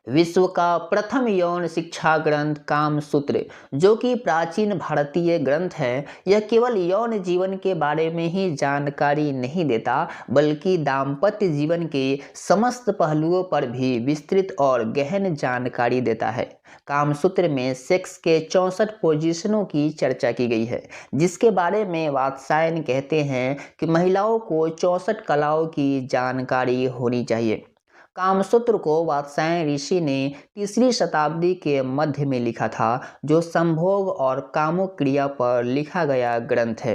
विश्व का प्रथम यौन शिक्षा ग्रंथ कामसूत्र, जो कि प्राचीन भारतीय ग्रंथ है, यह केवल यौन जीवन के बारे में ही जानकारी नहीं देता, बल्कि दाम्पत्य जीवन के समस्त पहलुओं पर भी विस्तृत और गहन जानकारी देता है। कामसूत्र में सेक्स के 64 पोजीशनों की चर्चा की गई है, जिसके बारे में वात्सायन कहते हैं कि महिलाओं को 64 कलाओं की जानकारी होनी चाहिए। कामसूत्र को वात्स्यायन ऋषि ने 3री शताब्दी के मध्य में लिखा था, जो संभोग और कामुक क्रिया पर लिखा गया ग्रंथ है।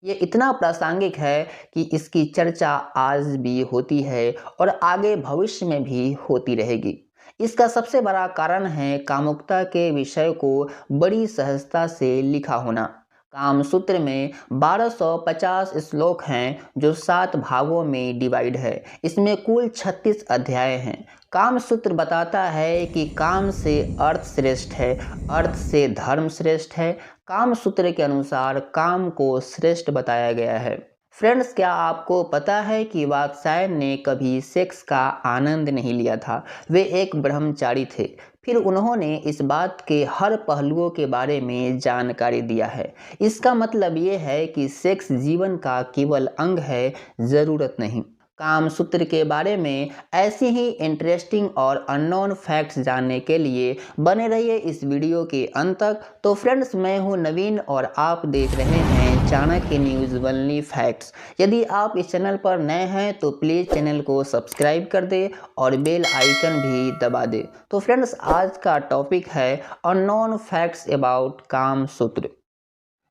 ये इतना प्रासंगिक है कि इसकी चर्चा आज भी होती है और आगे भविष्य में भी होती रहेगी। इसका सबसे बड़ा कारण है कामुकता के विषय को बड़ी सहजता से लिखा होना। कामसूत्र में 1250 श्लोक हैं, जो 7 भागों में डिवाइड है। इसमें कुल 36 अध्याय हैं। कामसूत्र बताता है कि काम से अर्थ श्रेष्ठ है, अर्थ से धर्म श्रेष्ठ है। कामसूत्र के अनुसार काम को श्रेष्ठ बताया गया है। फ्रेंड्स, क्या आपको पता है कि वात्स्यायन ने कभी सेक्स का आनंद नहीं लिया था? वे एक ब्रह्मचारी थे। फिर उन्होंने इस बात के हर पहलुओं के बारे में जानकारी दिया है। इसका मतलब ये है कि सेक्स जीवन का केवल अंग है, ज़रूरत नहीं। कामसूत्र के बारे में ऐसी ही इंटरेस्टिंग और अननोन फैक्ट्स जानने के लिए बने रहिए इस वीडियो के अंत तक। तो फ्रेंड्स, मैं हूं नवीन और आप देख रहे हैं चाणक्य न्यूज़ ओनली फैक्ट्स। यदि आप इस चैनल पर नए हैं तो प्लीज़ चैनल को सब्सक्राइब कर दे और बेल आइकन भी दबा दे। तो फ्रेंड्स, आज का टॉपिक है unknown facts about Kamasutra.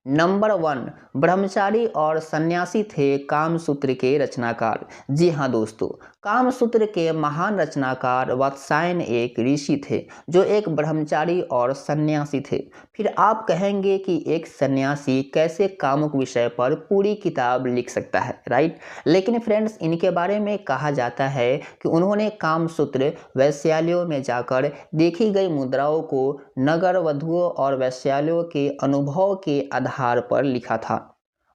Number 1, ब्रह्मचारी और सन्यासी थे कामसूत्र के रचनाकार। जी हाँ दोस्तों, कामसूत्र के महान रचनाकार वात्स्यायन एक ऋषि थे, जो एक ब्रह्मचारी और सन्यासी थे। फिर आप कहेंगे कि एक सन्यासी कैसे कामुक विषय पर पूरी किताब लिख सकता है, राइट? लेकिन फ्रेंड्स, इनके बारे में कहा जाता है कि उन्होंने कामसूत्र वेश्यालयों में जाकर देखी गई मुद्राओं को नगर वधुओं और वेश्यालयों के अनुभव के आधार पर लिखा था।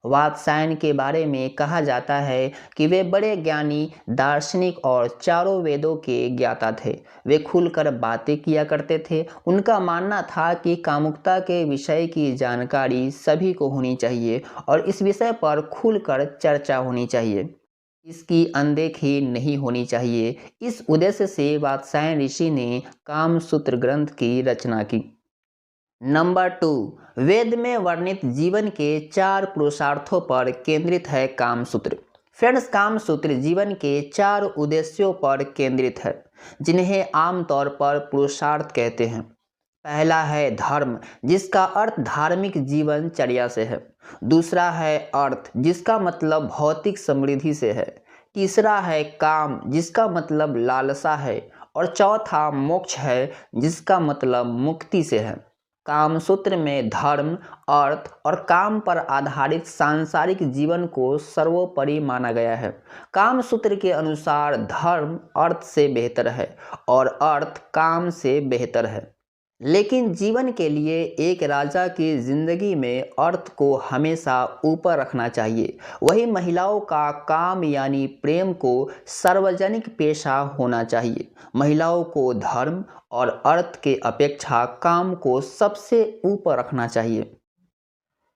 वात्स्यायन के बारे में कहा जाता है कि वे बड़े ज्ञानी, दार्शनिक और चारों वेदों के ज्ञाता थे। वे खुलकर बातें किया करते थे। उनका मानना था कि कामुकता के विषय की जानकारी सभी को होनी चाहिए और इस विषय पर खुलकर चर्चा होनी चाहिए। इसकी अनदेखी नहीं होनी चाहिए। इस उद्देश्य से वात्स्यायन ऋषि ने कामसूत्र ग्रंथ की रचना की। नंबर 2, वेद में वर्णित जीवन के 4 पुरुषार्थों पर केंद्रित है कामसूत्र। फ्रेंड्स, कामसूत्र जीवन के 4 उद्देश्यों पर केंद्रित है, जिन्हें आमतौर पर पुरुषार्थ कहते हैं। पहला है धर्म, जिसका अर्थ धार्मिक जीवनचर्या से है। दूसरा है अर्थ, जिसका मतलब भौतिक समृद्धि से है। तीसरा है काम, जिसका मतलब लालसा है। और चौथा मोक्ष है, जिसका मतलब मुक्ति से है। कामसूत्र में धर्म, अर्थ और काम पर आधारित सांसारिक जीवन को सर्वोपरि माना गया है। कामसूत्र के अनुसार धर्म अर्थ से बेहतर है और अर्थ काम से बेहतर है। लेकिन जीवन के लिए एक राजा की जिंदगी में अर्थ को हमेशा ऊपर रखना चाहिए। वही महिलाओं का काम यानी प्रेम को सार्वजनिक पेशा होना चाहिए। महिलाओं को धर्म और अर्थ के अपेक्षा काम को सबसे ऊपर रखना चाहिए।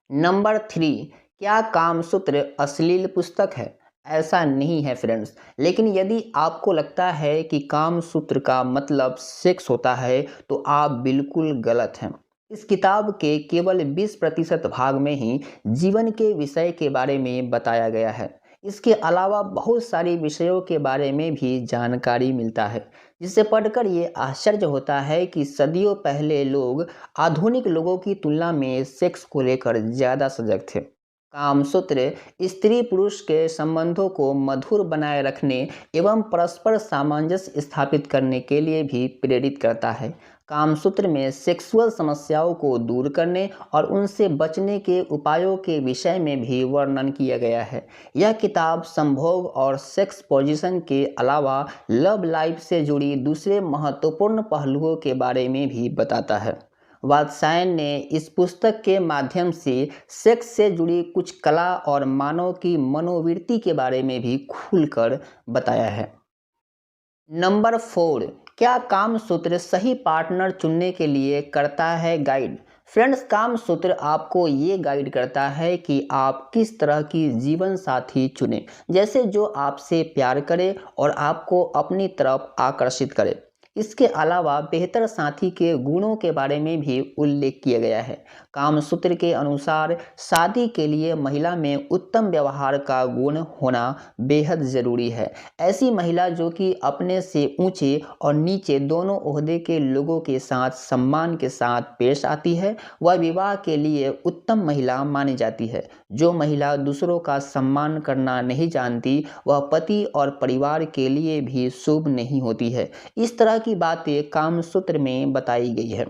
नंबर 3, क्या कामसूत्र अश्लील पुस्तक है? ऐसा नहीं है फ्रेंड्स। लेकिन यदि आपको लगता है कि कामसूत्र का मतलब सेक्स होता है, तो आप बिल्कुल गलत हैं। इस किताब के केवल 20% भाग में ही जीवन के विषय के बारे में बताया गया है। इसके अलावा बहुत सारी विषयों के बारे में भी जानकारी मिलता है, जिसे पढ़कर ये आश्चर्य होता है कि सदियों पहले लोग आधुनिक लोगों की तुलना में सेक्स को लेकर ज़्यादा सजग थे। कामसूत्र स्त्री पुरुष के संबंधों को मधुर बनाए रखने एवं परस्पर सामंजस्य स्थापित करने के लिए भी प्रेरित करता है। कामसूत्र में सेक्सुअल समस्याओं को दूर करने और उनसे बचने के उपायों के विषय में भी वर्णन किया गया है। यह किताब संभोग और सेक्स पोजीशन के अलावा लव लाइफ से जुड़ी दूसरे महत्वपूर्ण पहलुओं के बारे में भी बताता है। वात्स्यायन ने इस पुस्तक के माध्यम से सेक्स से जुड़ी कुछ कला और मानव की मनोवृत्ति के बारे में भी खुलकर बताया है। नंबर 4, क्या कामसूत्र सही पार्टनर चुनने के लिए करता है गाइड? फ्रेंड्स, कामसूत्र आपको ये गाइड करता है कि आप किस तरह की जीवन साथी चुनें, जैसे जो आपसे प्यार करे और आपको अपनी तरफ आकर्षित करे। इसके अलावा बेहतर साथी के गुणों के बारे में भी उल्लेख किया गया है। कामसूत्र के अनुसार शादी के लिए महिला में उत्तम व्यवहार का गुण होना बेहद ज़रूरी है। ऐसी महिला जो कि अपने से ऊंचे और नीचे दोनों ओहदे के लोगों के साथ सम्मान के साथ पेश आती है, वह विवाह के लिए उत्तम महिला मानी जाती है। जो महिला दूसरों का सम्मान करना नहीं जानती, वह पति और परिवार के लिए भी शुभ नहीं होती है। इस तरह की बातें कामसूत्र में बताई गई है।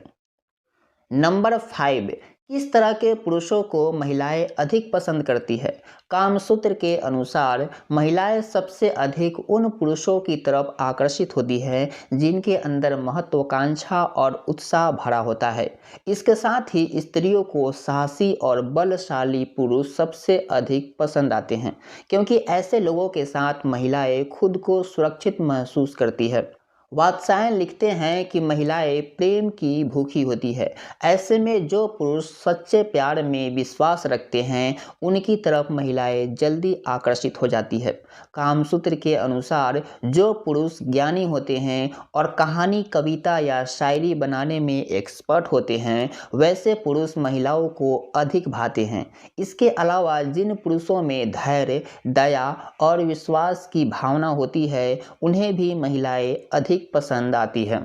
नंबर 5, किस तरह के पुरुषों को महिलाएं अधिक पसंद करती है? कामसूत्र के अनुसार महिलाएं सबसे अधिक उन पुरुषों की तरफ आकर्षित होती है जिनके अंदर महत्वाकांक्षा और उत्साह भरा होता है। इसके साथ ही स्त्रियों को साहसी और बलशाली पुरुष सबसे अधिक पसंद आते हैं, क्योंकि ऐसे लोगों के साथ महिलाएं खुद को सुरक्षित महसूस करती है। वात्सायन लिखते हैं कि महिलाएं प्रेम की भूखी होती है। ऐसे में जो पुरुष सच्चे प्यार में विश्वास रखते हैं, उनकी तरफ महिलाएं जल्दी आकर्षित हो जाती है। कामसूत्र के अनुसार जो पुरुष ज्ञानी होते हैं और कहानी, कविता या शायरी बनाने में एक्सपर्ट होते हैं, वैसे पुरुष महिलाओं को अधिक भाते हैं। इसके अलावा जिन पुरुषों में धैर्य, दया और विश्वास की भावना होती है, उन्हें भी महिलाएं अधिक पसंद आती है।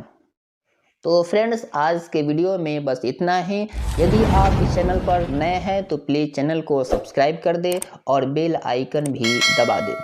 तो फ्रेंड्स, आज के वीडियो में बस इतना ही। यदि आप इस चैनल पर नए हैं तो प्लीज़ चैनल को सब्सक्राइब कर दें और बेल आइकन भी दबा दें।